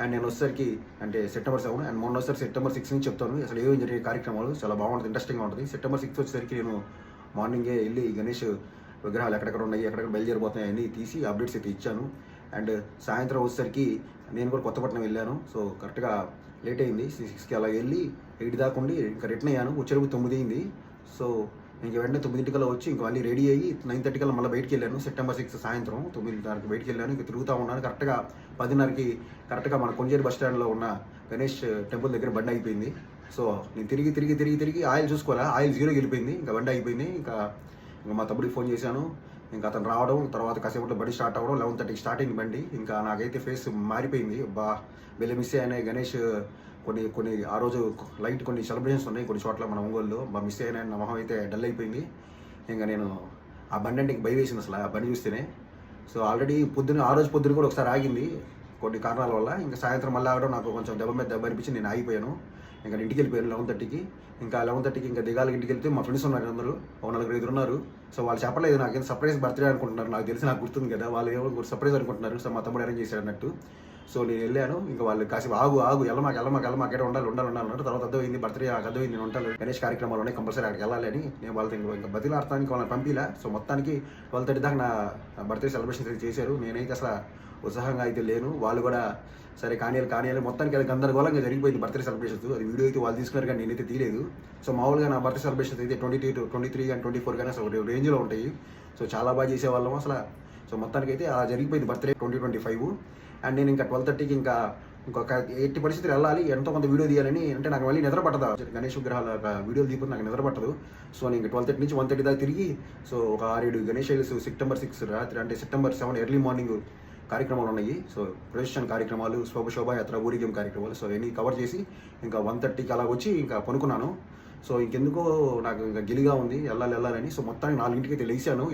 And నేను వచ్చేసరికి అంటే సెప్టెంబర్ 7 అండ్ మొన్న వచ్చేసరికి సెప్టెంబర్ 6 నుంచి చెప్తాను అసలు ఏమేమి జరిగే కార్యక్రమాలు చాలా బాగుంటుంది, ఇంట్రెస్టింగ్గా ఉంటుంది. సెప్టెంబర్ 6 వచ్చేసరికి నేను మార్నింగే వెళ్ళి గణేష్ విగ్రహాలు ఎక్కడెక్కడ ఉన్నాయి, ఎక్కడెక్కడ బయలుదేరిపోతున్నాయి అన్నీ తీసి అప్డేట్స్ అయితే ఇచ్చాను. అండ్ సాయంత్రం వచ్చేసరికి నేను కూడా కొత్తపట్నం వెళ్ళాను. సో కరెక్ట్గా లేట్ అయింది, 6కి అలా వెళ్ళి 8 దాకా ఉండి ఇంకా రిటర్న్ అయ్యాను. వచ్చేటప్పుడు 9 అయింది. సో ఇంక వెంటనే 9 వచ్చి ఇంక మళ్ళీ రెడీ అయ్యి 9:30 మళ్ళీ బయటికి వెళ్ళాను. సెప్టెంబర్ 6 సాయంత్రం 9:30 బయటికి వెళ్ళాను. ఇంక తిరుగుతూ ఉన్నాను. కరెక్ట్గా 10:30కి కరెక్ట్గా మన కొంజేరు బస్ స్టాండ్లో ఉన్న గణేష్ టెంపుల్ దగ్గర బండి అయిపోయింది. సో నేను తిరిగి ఆయిల్ చూసుకోవాలా, ఆయిల్ 0కి వెళ్ళిపోయింది. ఇంకా బండి అయిపోయింది. ఇంకా మా తమ్ముడికి ఫోన్ చేశాను. ఇంకా అతను రావడం, తర్వాత కాసేపట్లో బండి స్టార్ట్ అవ్వడం, 11:30కి స్టార్ట్ అయింది బండి. ఇంకా నాకైతే ఫేస్ మారిపోయింది. వెళ్ళి మిస్ అయినాయి గణేష్. కొన్ని ఆ రోజు లైట్ కొన్ని సెలబ్రేషన్స్ ఉన్నాయి కొన్ని చోట్ల మన ఒంగోలులో. మిస్ అయినా నా మొహం అయితే డల్ అయిపోయింది. ఇంకా నేను ఆ బండి అంటే ఇంక భయం వేసింది అసలు ఆ బండి చూస్తేనే. సో ఆల్రెడీ ఆ రోజు పొద్దున కూడా ఒకసారి ఆగింది కొన్ని కారణాల వల్ల. ఇంకా సాయంత్రం మళ్ళీ ఆగడం నాకు కొంచెం దెబ్బ అనిపించి నేను ఆగిపోయాను. ఇంకా ఇంటికి వెళ్ళిపోయాను 11:30కి. ఇంకా 11:30కి ఇంకా దిగాలి. ఇంటికి వెళ్తే మా ఫ్రెండ్స్ ఉన్నారు, అందరూ 4-5 ఉన్నారు. సో వాళ్ళు చెప్పలేదు నాకు సర్ప్రైజ్ బర్త్డే అనుకుంటున్నారు. నాకు తెలిసి నాకు గుర్తుంది కదా, వాళ్ళు ఏమో సర్ప్రైజ్ అనుకుంటున్నారు. సో మా తమ్ముడు అరేంజ్ చేశాడు అన్నట్టు. సో నేను వెళ్ళాను. ఇంకా వాళ్ళు కాసేపు ఆగు ఎల్లమాక ఎక్కడ ఉండాలి అన్నారు. తర్వాత అర్థమైంది బర్త్డే, నాకు అర్థమైంది నేను ఉంటాను, గణేష్ కార్యక్రమాలు ఉన్నాయి, కంపల్సరీ అక్కడికి వెళ్ళాలి అని. నేను వాళ్ళతో ఇంకా బతిలాడటానికి వాళ్ళని పంపిలా. సో మొత్తానికి 12:30 దాకా నా బర్త్డే సెలబ్రేషన్స్ అయితే చేశారు. నేనైతే అసలు ఉత్సాహంగా అయితే లేను. వాళ్ళు కూడా సరే కానియాలి మొత్తానికి అది గందరగోళంగా జరిగిపోయింది బర్త్డే సెలబ్రేషన్స్. అది వీడియో అయితే వాళ్ళు తీసుకున్నారు కానీ నేనైతే తీయలేదు. సో మామూలుగా నా బర్త్డే సెలబ్రేషన్స్ అయితే 23 అండ్ 24 కానీ అసలు రేంజ్లో ఉంటాయి. సో చాలా బాగా చేసేవాళ్ళం అసలు. సో మొత్తానికి అయితే అలా జరిగిపోయింది బర్త్డే 2025. అండ్ నేను ఇంకా 12:30కి ఇంకొక 80 పరిస్థితులు వెళ్ళాలి, ఎంతో కొంత వీడియో తీయాలని. అంటే నాకు మళ్ళీ నిద్ర పట్టదు, గణేష్ విగ్రహాల వీడియోలు తీయకపోతే నాకు నిద్ర పట్టదు. సో నేను 12:30 నుంచి 1:30 దాకా తిరిగి సో ఒక 6-7 గణేష్ సెప్టెంబర్ 6 రాత్రి అంటే సెప్టెంబర్ 7 ఎర్లీ మార్నింగ్ కార్యక్రమాలు ఉన్నాయి. సో ప్రొజెక్షన్ కార్యక్రమాలు, శోభాయాత్ర, ఊరేగింపు కార్యక్రమాలు, సో అవన్నీ కవర్ చేసి ఇంకా 1:30కి అలా వచ్చి ఇంకా పనుకున్నాను. సో ఇంకెందుకో నాకు ఇంకా గిలిగా ఉంది వెళ్ళాలని. సో మొత్తానికి 4ంటికి అయితే లేచాను.